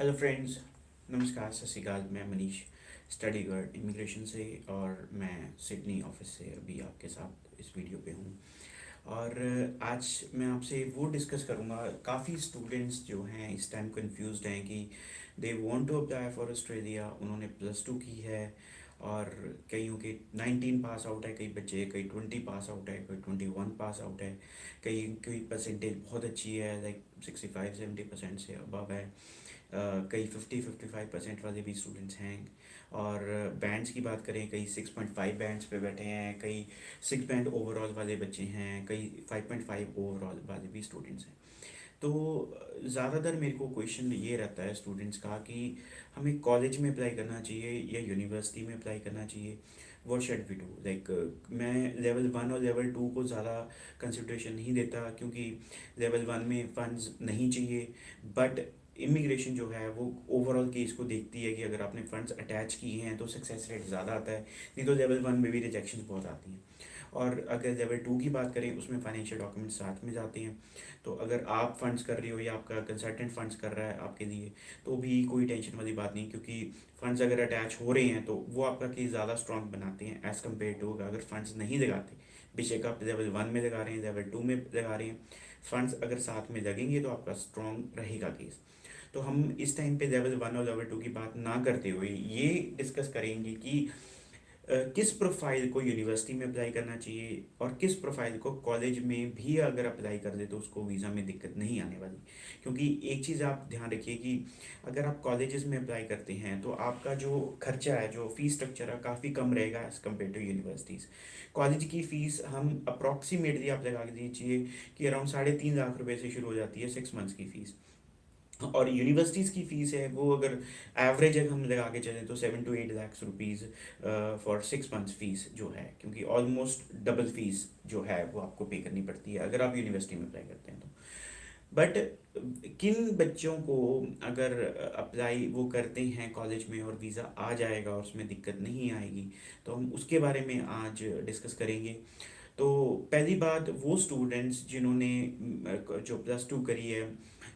Hello friends, नमस्कार, सत श्री अकाल। मैं मनीष, स्टडी गार्ड इमिग्रेशन से, और मैं सिडनी ऑफिस से अभी आपके साथ इस वीडियो पे हूँ। और आज मैं आपसे वो डिस्कस करूँगा। काफ़ी स्टूडेंट्स जो हैं इस टाइम कंफ्यूज्ड हैं कि they want to apply for Australia. उन्होंने +2 की है और कईयों के 19 पास आउट है, कई बच्चे, कई 20 पास आउट है, कोई 21 पास आउट है, कई कोई परसेंटेज बहुत अच्छी है, लाइक 65-70% से अबव है। कई 50-55% वाले भी स्टूडेंट्स हैं। और बैंड्स की बात करें, कई 6.5 बैंड्स पे बैठे हैं, कई 6 बैंड ओवरऑल वाले बच्चे हैं, कई 5.5 ओवरऑल वाले भी स्टूडेंट्स हैं। तो ज़्यादातर मेरे को क्वेश्चन ये रहता है स्टूडेंट्स का कि हमें कॉलेज में अप्लाई करना चाहिए या यूनिवर्सिटी में अप्लाई करना चाहिए। What should we do, like मैं लेवल 1 और लेवल 2 को ज़्यादा कंसिड्रेशन नहीं देता, क्योंकि लेवल 1 में फ़ंड्स नहीं चाहिए। बट इमिग्रेशन जो है वो ओवरऑल केस को देखती है कि अगर आपने फ़ंड्स अटैच किए हैं तो सक्सेस रेट ज़्यादा आता है, नहीं तो लेवल 1 में भी रिजेक्शन बहुत आती हैं। और अगर लेवल 2 की बात करें, उसमें फाइनेंशियल डॉक्यूमेंट्स साथ में जाते हैं। तो अगर आप फंड्स कर रही हो या आपका कंसल्टेंट फंड्स कर रहा है आपके लिए, तो भी कोई टेंशन वाली बात नहीं, क्योंकि फंड्स अगर अटैच हो रहे हैं तो वो आपका केस ज़्यादा स्ट्रॉन्ग बनाते हैं एज़ कम्पेयर टू अगर फंड्स नहीं लगाते। बेशक आप लेवल 1 में लगा रहे हैं, लेवल 2 में लगा रहे हैं, फंड्स अगर साथ में लगेंगे तो आपका स्ट्रॉन्ग रहेगा केस। तो हम इस टाइम पे लेवल 1 और लेवल 2 की बात ना करते हुए ये डिस्कस करेंगे कि किस प्रोफाइल को यूनिवर्सिटी में अप्लाई करना चाहिए और किस प्रोफाइल को कॉलेज में भी अगर अप्लाई कर दे तो उसको वीज़ा में दिक्कत नहीं आने वाली। क्योंकि एक चीज़ आप ध्यान रखिए कि अगर आप कॉलेजेस में अप्लाई करते हैं तो आपका जो खर्चा है, जो फीस स्ट्रक्चर है, काफ़ी कम रहेगा as compare to universities. College की फ़ीस हम अप्रॉक्सीमेटली आप लगा दीजिए कि अराउंड 3.5 लाख रुपए से शुरू हो जाती है 6 मंथ्स की फ़ीस। और यूनिवर्सिटीज़ की फ़ीस है वो, अगर एवरेज अगर हम लगा के चलें तो 7 to 8 lakhs rupees for 6 months fees जो है, क्योंकि ऑलमोस्ट डबल फीस जो है वो आपको पे करनी पड़ती है अगर आप यूनिवर्सिटी में अप्लाई करते हैं तो। बट किन बच्चों को अगर अप्लाई वो करते हैं कॉलेज में और वीज़ा आ जाएगा और उसमें दिक्कत नहीं आएगी, तो हम उसके बारे में आज डिस्कस करेंगे। तो पहली बात, वो स्टूडेंट्स जिन्होंने जो +2 करी है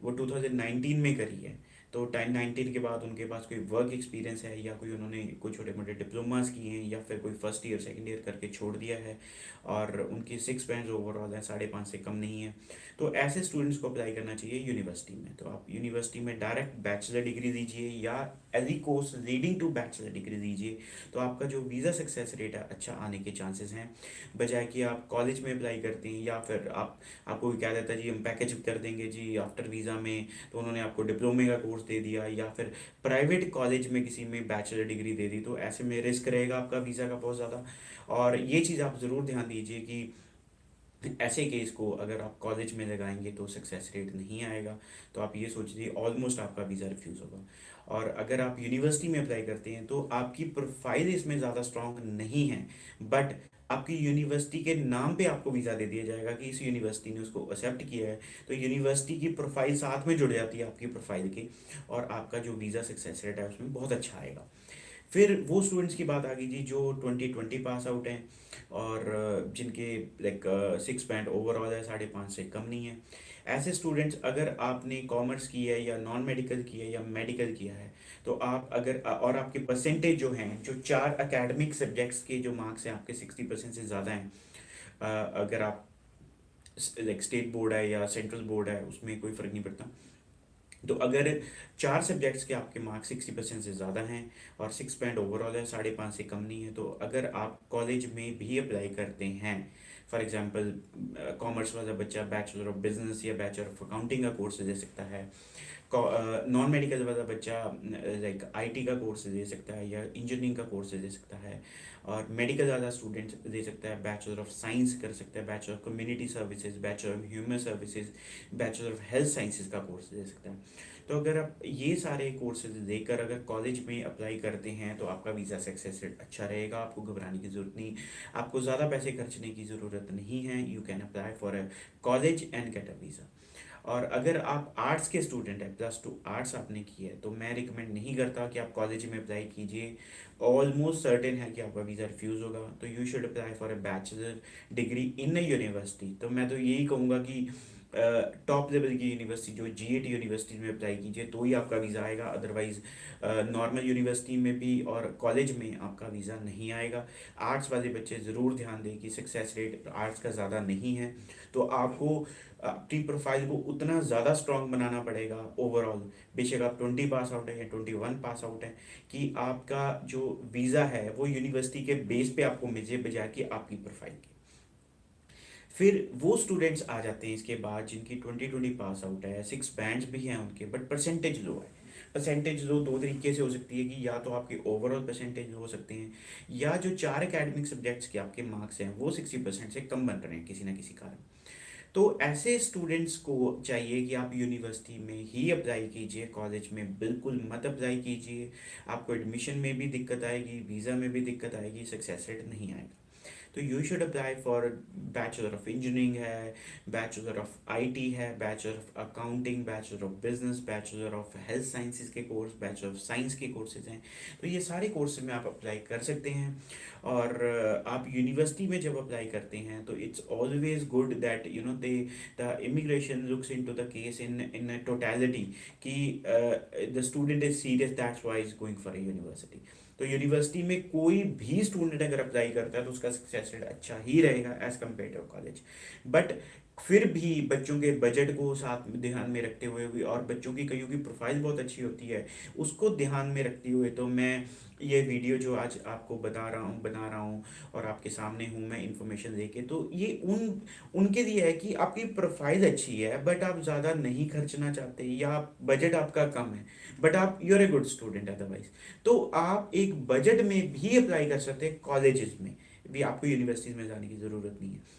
वो 2019 में करी है, तो 2019 के बाद उनके पास कोई वर्क एक्सपीरियंस है या कोई उन्होंने कोई छोटे मोटे डिप्लोमास किए हैं या फिर कोई फर्स्ट ईयर सेकंड ईयर करके छोड़ दिया है और उनके 6 बैंड ओवरऑल है, 5.5 से कम नहीं है, तो ऐसे स्टूडेंट्स को अप्लाई करना चाहिए यूनिवर्सिटी में। तो आप यूनिवर्सिटी में डायरेक्ट बैचलर डिग्री दीजिए या any course leading to bachelor degree दीजिए, तो आपका जो वीज़ा सक्सेस रेट है अच्छा आने के चांसेस हैं, बजाय कि आप कॉलेज में अप्लाई करते हैं या फिर आपको क्या रहता है जी, हम पैकेज कर देंगे जी आफ्टर वीज़ा में, तो उन्होंने आपको डिप्लोमे का कोर्स दे दिया या फिर प्राइवेट कॉलेज में किसी में बैचलर डिग्री दे दी, तो ऐसे में रिस्क रहेगा आपका वीज़ा का बहुत ज़्यादा। और ये चीज़ आप ज़रूर ध्यान दीजिए कि ऐसे केस को अगर आप कॉलेज में लगाएंगे तो सक्सेस रेट नहीं आएगा, तो आप ये सोचिए ऑलमोस्ट आपका वीज़ा रिफ्यूज़ होगा। और अगर आप यूनिवर्सिटी में अप्लाई करते हैं तो आपकी प्रोफाइल इसमें ज़्यादा स्ट्रांग नहीं है, बट आपकी यूनिवर्सिटी के नाम पे आपको वीज़ा दे दिया जाएगा कि इस यूनिवर्सिटी ने उसको एक्सेप्ट किया है, तो यूनिवर्सिटी की प्रोफाइल साथ में जुड़ जाती है आपकी प्रोफाइल के, और आपका जो वीज़ा सक्सेस रेट है उसमें बहुत अच्छा आएगा। फिर वो स्टूडेंट्स की बात आ गई जी जो 2020 पास आउट हैं और जिनके लाइक 6 बैंड ओवरऑल है, 5.5 से कम नहीं है। ऐसे स्टूडेंट्स, अगर आपने कॉमर्स की है या नॉन मेडिकल की है या मेडिकल किया है, तो आप अगर और आपके परसेंटेज जो हैं, जो 4 एकेडमिक सब्जेक्ट्स के जो मार्क्स हैं आपके 60% से ज़्यादा हैं, अगर आप लाइक स्टेट बोर्ड है या सेंट्रल बोर्ड है उसमें कोई फ़र्क नहीं पड़ता, तो अगर 4 सब्जेक्ट्स के आपके मार्क्स 60% से ज़्यादा हैं और 6 बैंड ओवरऑल है, 5.5 से कम नहीं है, तो अगर आप कॉलेज में भी अप्लाई करते हैं, फॉर एग्जांपल कॉमर्स वाला बच्चा बैचलर ऑफ बिजनेस या बैचलर ऑफ अकाउंटिंग का कोर्स दे सकता है, नॉन मेडिकल वाला बच्चा लाइक आईटी का कोर्स दे सकता है या इंजीनियरिंग का कोर्स दे सकता है, और मेडिकल वाला स्टूडेंट दे सकता है बैचलर ऑफ साइंस कर सकता है, bachelor of community services, bachelor of human services, bachelor of health sciences का कोर्स दे सकता है। तो अगर आप ये सारे कोर्सेज देकर अगर कॉलेज में अप्लाई करते हैं तो आपका वीज़ा सक्सेस रेट अच्छा रहेगा, आपको घबराने की ज़रूरत नहीं, आपको ज़्यादा पैसे खर्चने की ज़रूरत नहीं है। You can apply for a college and get a visa. और अगर आप आर्ट्स के स्टूडेंट हैं, +2 आर्ट्स आपने की है, तो मैं रिकमेंड नहीं करता कि आप कॉलेज में अप्लाई कीजिए। ऑलमोस्ट सर्टेन है कि आपका वीज़ा रिफ्यूज़ होगा, तो you should apply for a bachelor degree in a university. तो मैं तो यही कहूँगा कि टॉप लेवल की यूनिवर्सिटी जो GAT यूनिवर्सिटी में अप्लाई कीजिए तो ही आपका वीज़ा आएगा, अदरवाइज नॉर्मल यूनिवर्सिटी में भी और कॉलेज में आपका वीज़ा नहीं आएगा। आर्ट्स वाले बच्चे ज़रूर ध्यान दें कि सक्सेस रेट आर्ट्स का ज़्यादा नहीं है, तो आपको अपनी प्रोफाइल को उतना ज़्यादा स्ट्रॉन्ग बनाना पड़ेगा ओवरऑल, बेशक आप 20 पास आउट है या 21 पास आउट है, कि आपका जो वीज़ा है वो यूनिवर्सिटी के बेस पे आपको मिले बजाय कि आपकी प्रोफाइल की। फिर वो स्टूडेंट्स आ जाते हैं इसके बाद जिनकी 2020 पास आउट है, 6 बैंड्स भी हैं उनके, बट परसेंटेज लो है। परसेंटेज लो दो तरीके से हो सकती है कि या तो आपके ओवरऑल परसेंटेज हो सकते हैं, या जो 4 एकेडमिक सब्जेक्ट्स के आपके मार्क्स हैं वो 60% से कम बन रहे हैं किसी ना किसी कारण। तो ऐसे स्टूडेंट्स को चाहिए कि आप यूनिवर्सिटी में ही अप्लाई कीजिए, कॉलेज में बिल्कुल मत अप्लाई कीजिए। आपको एडमिशन में भी दिक्कत आएगी, वीज़ा में भी दिक्कत आएगी, सक्सेस रेट नहीं आएगा। तो you should apply for bachelor of engineering है, बैचलर ऑफ आईटी है, bachelor of accounting, bachelor of business, bachelor of health sciences के कोर्स, बैचलर ऑफ साइंस के कोर्सेज हैं। तो ये सारे कोर्सेज में आप अप्लाई कर सकते हैं। और आप यूनिवर्सिटी में जब अप्लाई करते हैं तो it's always good that you know they the immigration looks into the case in totality, कि the student is serious, that's why is going for a university. तो यूनिवर्सिटी में कोई भी स्टूडेंट अगर अप्लाई करता है तो उसका सक्सेस रेट अच्छा ही रहेगा as compare to college. But फिर भी बच्चों के बजट को साथ में ध्यान में रखते हुए भी, और बच्चों की कईयों की प्रोफाइल बहुत अच्छी होती है, उसको ध्यान में रखते हुए तो मैं ये वीडियो जो आज आपको बना रहा हूँ और आपके सामने हूँ मैं इन्फॉर्मेशन लेके, तो ये उनके लिए है कि आपकी प्रोफाइल अच्छी है बट आप ज़्यादा नहीं खर्चना चाहते, या बजट आपका कम है बट आप you're a good student otherwise, तो आप एक बजट में भी अप्लाई कर सकते हैं कॉलेजेस में भी, आपको यूनिवर्सिटीज में जाने की ज़रूरत नहीं है।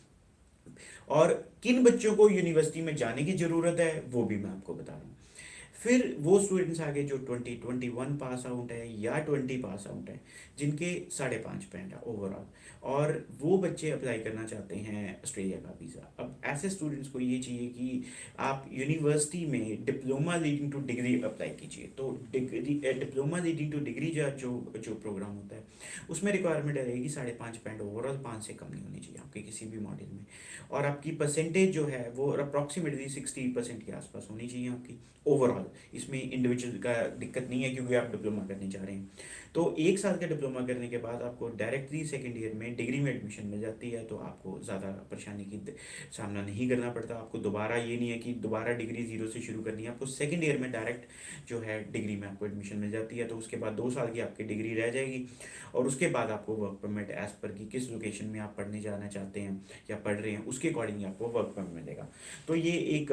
और किन बच्चों को यूनिवर्सिटी में जाने की ज़रूरत है वो भी मैं आपको बता रहा हूँ। फिर वो स्टूडेंट्स आगे जो 2021 पास आउट है या 20 पास आउट है, जिनके 5.5 बैंड है ओवरऑल, और वो बच्चे अप्लाई करना चाहते हैं ऑस्ट्रेलिया का वीज़ा। अब ऐसे स्टूडेंट्स को ये चाहिए कि आप यूनिवर्सिटी में diploma leading two degree apply कीजिए। तो degree diploma leading two degree जो जो जो प्रोग्राम होता है उसमें रिक्वायरमेंट रहेगी 5.5 बैंड ओवरऑल, 5 से कम नहीं होनी चाहिए आपके किसी भी मॉड्यूल में, और आपकी परसेंटेज जो है वो अप्रॉक्सीमेटली 60% के आसपास होनी चाहिए आपकी ओवरऑल। इसमें इंडिविजुअल का दिक्कत नहीं है क्योंकि आप डिप्लोमा करने जा रहे हैं। तो 1 साल का डिप्लोमा करने के बाद आपको डायरेक्टली सेकेंड ईयर में डिग्री में एडमिशन मिल जाती है, तो आपको ज़्यादा परेशानी की सामना नहीं करना पड़ता। आपको दोबारा ये नहीं है कि दोबारा डिग्री ज़ीरो से शुरू करनी है, आपको सेकेंड ईयर में डायरेक्ट जो है डिग्री में आपको एडमिशन मिल जाती है। तो उसके बाद 2 साल की आपकी डिग्री रह जाएगी, और उसके बाद आपको वर्क परमिट एज पर कि किस लोकेशन में आप पढ़ने जाना चाहते हैं या पढ़ रहे हैं उसके अकॉर्डिंग आपको वर्क परमिट मिलेगा। तो ये एक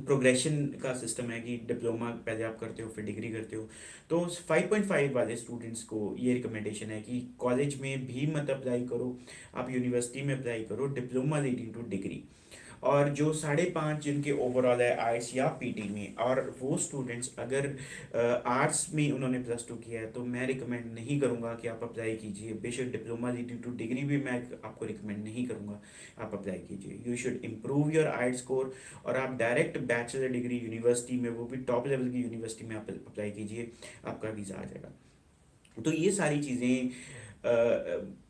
प्रोग्रेशन का सिस्टम है कि डिप्लोमा पहले आप करते हो फिर डिग्री करते हो। तो 5.5 वाले स्टूडेंट्स को ये रिकमेंडेशन है कि कॉलेज में भी मत अप्लाई करो, आप यूनिवर्सिटी में अप्लाई करो डिप्लोमा लीडिंग टू डिग्री। और जो 5.5 जिनके ओवरऑल है आर्ट्स या पीटी में, और वो स्टूडेंट्स अगर आर्ट्स में उन्होंने +2 किया है, तो मैं रिकमेंड नहीं करूँगा कि आप अप्लाई कीजिए। बेशक डिप्लोमा लीडिंग टू डिग्री भी मैं आपको रिकमेंड नहीं करूँगा आप अप्लाई कीजिए। You should improve your art score, और आप डायरेक्ट बैचलर डिग्री यूनिवर्सिटी में, वो भी टॉप लेवल की यूनिवर्सिटी में आप अप्लाई कीजिए, आपका वीज़ा आ जाएगा। तो ये सारी चीज़ें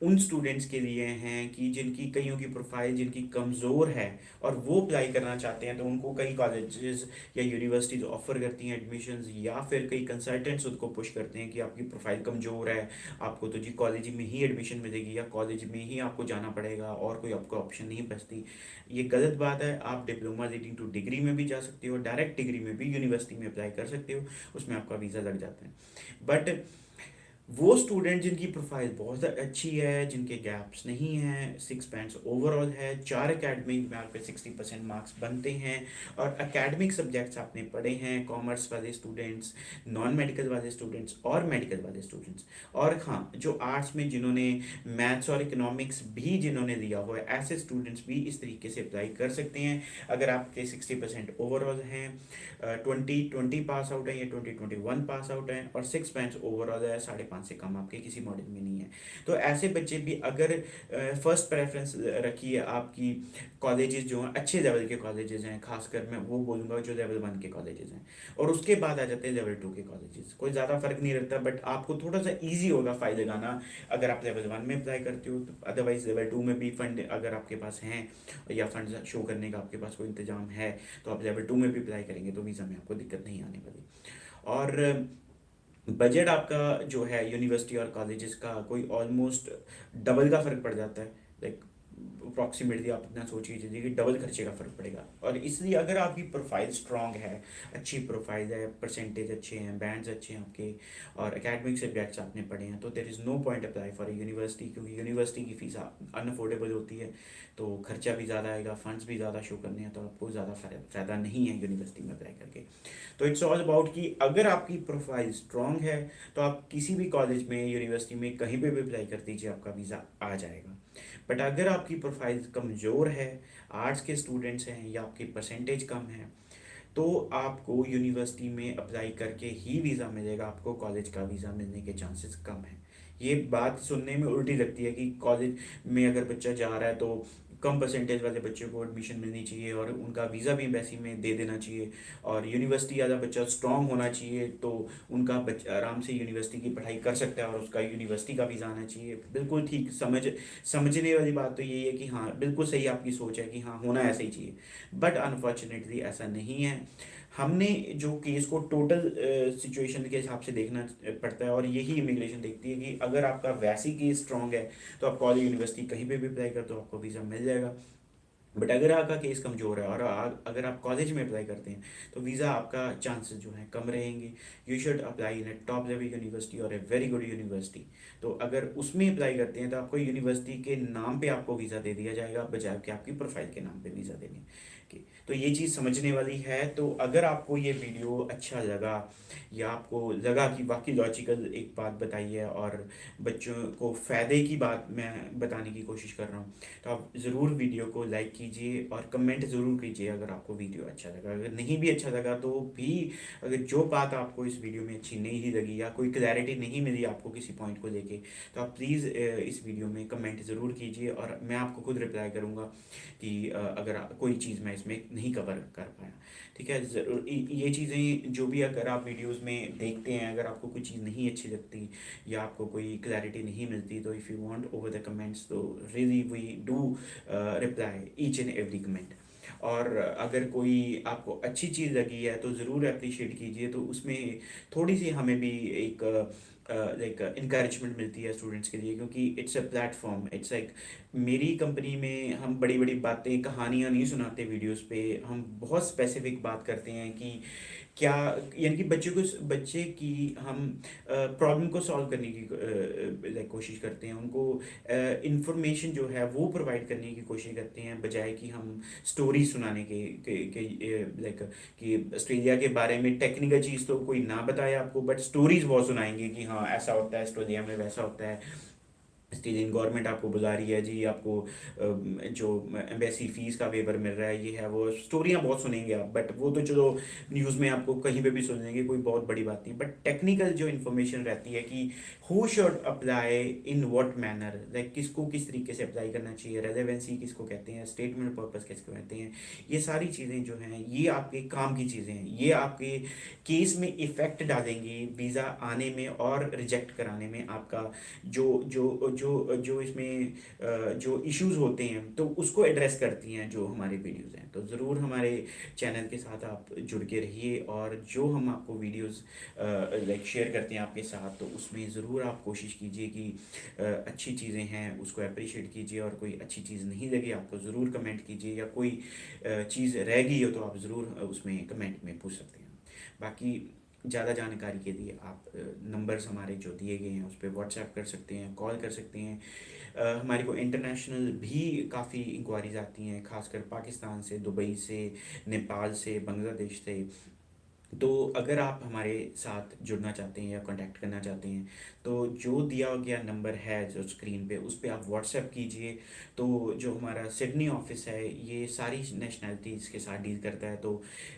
उन स्टूडेंट्स के लिए हैं कि जिनकी कईयों की प्रोफाइल जिनकी कमज़ोर है और वो अप्लाई करना चाहते हैं, तो उनको कई कॉलेजेस या यूनिवर्सिटीज ऑफर करती हैं एडमिशन्स, या फिर कई कंसल्टेंट्स उनको पुश करते हैं कि आपकी प्रोफाइल कमज़ोर है, आपको तो जी कॉलेज में ही एडमिशन मिलेगी या कॉलेज में ही आपको जाना पड़ेगा और कोई आपको ऑप्शन नहीं बचती। ये गलत बात है। आप डिप्लोमा लीडिंग टू डिग्री में भी जा सकते हो, डायरेक्ट डिग्री में भी यूनिवर्सिटी में अप्लाई कर सकते हो, उसमें आपका वीज़ा लग जाता है। बट वो स्टूडेंट जिनकी प्रोफाइल बहुत अच्छी है, जिनके गैप्स नहीं हैं, 6 बैंड्स ओवरऑल है, 4 एकेडमिक में आपके 60% मार्क्स बनते हैं, और एकेडमिक सब्जेक्ट्स आपने पढ़े हैं, कॉमर्स वाले स्टूडेंट्स, नॉन मेडिकल वाले स्टूडेंट्स और मेडिकल वाले स्टूडेंट्स, और हाँ जो आर्ट्स में जिन्होंने मैथ्स और इकोनॉमिक्स भी जिन्होंने लिया हुआ है, ऐसे स्टूडेंट्स भी इस तरीके से अप्लाई कर सकते हैं। अगर आपके 60% ओवरऑल हैं, 2020 पास आउट है या 2021 पास आउट है, और 6 बैंड्स ओवरऑल है, 5 से कम आपके किसी मॉडल में नहीं है। तो ऐसे बच्चे भी अगर फर्स्ट प्रेफरेंस रखिए आपकी कॉलेजेस जो हैं अच्छे लेवल के कॉलेजेस हैं, खासकर मैं वो बोलूँगा जो लेवल 1 के कॉलेजेस हैं, और उसके बाद आ जाते हैं लेवल 2 के कॉलेजेस। कोई ज़्यादा फर्क नहीं रखता, बट आपको थोड़ा सा ईजी होगा फ़ायदा लगाना अगर आप लेवल 1 में अप्लाई करते हो। तो अदरवाइज लेवल 2 में भी फंड अगर आपके पास हैं या फंड शो करने का आपके पास कोई इंतजाम है, तो आप लेवल 2 में भी अप्लाई करेंगे तो वीज़ा में आपको दिक्कत नहीं आने वाली। और बजट आपका जो है यूनिवर्सिटी और कॉलेजेस का कोई ऑलमोस्ट डबल का फ़र्क पड़ जाता है। लाइक अप्रॉक्सीमेटली आप इतना सोच के चलिए कि डबल खर्चे का फ़र्क पड़ेगा। और इसलिए अगर आपकी प्रोफाइल स्ट्रांग है, अच्छी प्रोफाइल है, परसेंटेज अच्छे हैं, बैंड्स अच्छे हैं आपके, और एकेडमिक सब्जेक्ट्स आपने पढ़े हैं, तो there is no point apply for a university, क्योंकि यूनिवर्सिटी की फ़ीस अनअफोर्डेबल होती है, तो खर्चा भी ज़्यादा आएगा, फंड्स भी ज़्यादा शो करने हैं, तो आपको ज़्यादा फ़ायदा नहीं है यूनिवर्सिटी में अप्लाई करके। तो इट्स ऑल अबाउट कि अगर आपकी प्रोफाइल स्ट्रांग है तो आप किसी भी कॉलेज में, यूनिवर्सिटी में, कहीं पे भी अप्लाई कर दीजिए, आपका वीज़ा आ जाएगा। बट अगर आपकी प्रोफाइल कमज़ोर है, आर्ट्स के स्टूडेंट्स हैं या आपकी परसेंटेज कम है, तो आपको यूनिवर्सिटी में अप्लाई करके ही वीज़ा मिलेगा, आपको कॉलेज का वीज़ा मिलने के चांसेस कम हैं। ये बात सुनने में उल्टी लगती है कि कॉलेज में अगर बच्चा जा रहा है तो कम परसेंटेज वाले बच्चों को एडमिशन मिलनी चाहिए और उनका वीज़ा भी एम्बेसी में दे देना चाहिए, और यूनिवर्सिटी वाला बच्चा स्ट्रांग होना चाहिए तो उनका बच्चा आराम से यूनिवर्सिटी की पढ़ाई कर सकता है और उसका यूनिवर्सिटी का वीज़ा आना चाहिए। बिल्कुल ठीक समझने वाली बात तो यही है कि हाँ, बिल्कुल सही आपकी सोच है कि हाँ, होना ऐसा ही चाहिए, बट अनफॉर्चुनेटली ऐसा नहीं है। हमने जो केस को टोटल सिचुएशन के हिसाब से देखना पड़ता है, और यही इमिग्रेशन देखती है कि अगर आपका वैसी केस स्ट्रांग है तो आप कॉलेज यूनिवर्सिटी कहीं पे भी अप्लाई कर दो, आपको वीज़ा मिल जाएगा। बट अगर आपका केस कमज़ोर है और अगर आप कॉलेज में अप्लाई करते हैं तो वीज़ा आपका चांसेस जो है कम रहेंगे। You should apply in A top level university और ए वेरी गुड यूनिवर्सिटी। तो अगर उसमें अप्लाई करते हैं तो आपको यूनिवर्सिटी के नाम पे आपको वीज़ा दे दिया जाएगा, बजाय कि आपकी प्रोफाइल के नाम पे वीज़ा देने के। तो ये चीज़ समझने वाली है। तो अगर आपको ये वीडियो अच्छा लगा या आपको लगा कि वाकई लॉजिकल एक बात बताई है और बच्चों को फ़ायदे की बात मैं बताने की कोशिश कर रहा हूँ, तो आप ज़रूर वीडियो को लाइक कीजिए और कमेंट ज़रूर कीजिए अगर आपको वीडियो अच्छा लगा। अगर नहीं भी अच्छा लगा तो भी, अगर जो बात आपको इस वीडियो में अच्छी नहीं लगी या कोई क्लैरिटी नहीं मिली आपको किसी पॉइंट को लेके, तो आप प्लीज़ इस वीडियो में कमेंट ज़रूर कीजिए और मैं आपको खुद रिप्लाई करूँगा कि अगर कोई चीज़ मैं इसमें नहीं कवर कर पाया। ठीक है, ज़रूर ये चीज़ें जो भी अगर आप वीडियोस में देखते हैं, अगर आपको कोई चीज़ नहीं अच्छी लगती या आपको कोई क्लैरिटी नहीं मिलती, तो if you want over the comments, तो really we do reply each and every comment. और अगर कोई आपको अच्छी चीज़ लगी है तो ज़रूर अप्रिशिएट कीजिए, तो उसमें थोड़ी सी हमें भी एक लाइक इंकरेजमेंट मिलती है स्टूडेंट्स के लिए, क्योंकि it's a platform, it's like मेरी कंपनी में हम बड़ी बड़ी बातें, कहानियाँ नहीं सुनाते वीडियोस पे, हम बहुत स्पेसिफिक बात करते हैं कि क्या, यानी कि बच्चे की हम प्रॉब्लम को सॉल्व करने की लाइक कोशिश करते हैं, उनको इंफॉर्मेशन जो है वो प्रोवाइड करने की कोशिश करते हैं, बजाय कि हम स्टोरी सुनाने के लाइक कि ऑस्ट्रेलिया के बारे में टेक्निकल चीज़ तो कोई ना बताए आपको, बट स्टोरीज बहुत सुनाएंगे कि हाँ ऐसा होता है ऑस्ट्रेलिया में, वैसा होता है, ऑस्ट्रेलियन गवर्नमेंट आपको बुला रही है जी, आपको जो एम्बेसी फीस का वेवर मिल रहा है, ये है वो, स्टोरियाँ बहुत सुनेंगे आप, बट वो तो चलो न्यूज़ में आपको कहीं पे भी सुन लेंगे, कोई बहुत बड़ी बात नहीं। बट टेक्निकल जो इन्फॉर्मेशन रहती है कि who should apply in what manner, like किसको किस तरीके से अप्लाई करना चाहिए, रेलेवेंसी किसको कहते हैं, स्टेटमेंट पर्पस किसको कहते हैं, ये सारी चीज़ें जो हैं ये आपके काम की चीज़ें हैं, ये आपके केस में इफ़ेक्ट डालेंगी वीज़ा आने में और रिजेक्ट कराने में। आपका जो जो जो जो इसमें जो इश्यूज होते हैं तो उसको एड्रेस करती हैं जो हमारे वीडियोस हैं। तो ज़रूर हमारे चैनल के साथ आप जुड़ के रहिए, और जो हम आपको वीडियोस लाइक शेयर करते हैं आपके साथ, तो उसमें ज़रूर आप कोशिश कीजिए कि अच्छी चीज़ें हैं उसको अप्रिशिएट कीजिए, और कोई अच्छी चीज़ नहीं लगी आपको ज़रूर कमेंट कीजिए, या कोई चीज़ रह गई हो तो आप ज़रूर उसमें कमेंट में पूछ सकते हैं। बाकी ज़्यादा जानकारी के लिए आप नंबर्स हमारे जो दिए गए हैं उस पर व्हाट्सएप कर सकते हैं, कॉल कर सकते हैं। हमारे को इंटरनेशनल भी काफ़ी इंक्वायरीज आती हैं, खासकर पाकिस्तान से, दुबई से, नेपाल से, बांग्लादेश से, तो अगर आप हमारे साथ जुड़ना चाहते हैं या कांटेक्ट करना चाहते हैं, तो जो दिया गया नंबर है जो स्क्रीन पे, उस पे आप व्हाट्सएप कीजिए। तो जो हमारा सिडनी ऑफिस है ये सारी नेशनैलिटीज़ के साथ डील करता है। तो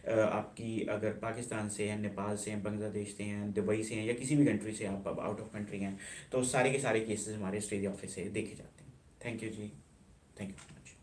आपकी अगर पाकिस्तान से हैं, नेपाल से हैं, बांग्लादेश से हैं, दुबई से हैं, या किसी भी कंट्री से आप अब आउट ऑफ कंट्री हैं, तो सारे के सारे केसेस हमारे ऑस्ट्रेलिया ऑफिस से देखे जाते हैं। थैंक यू जी। Thank you so much.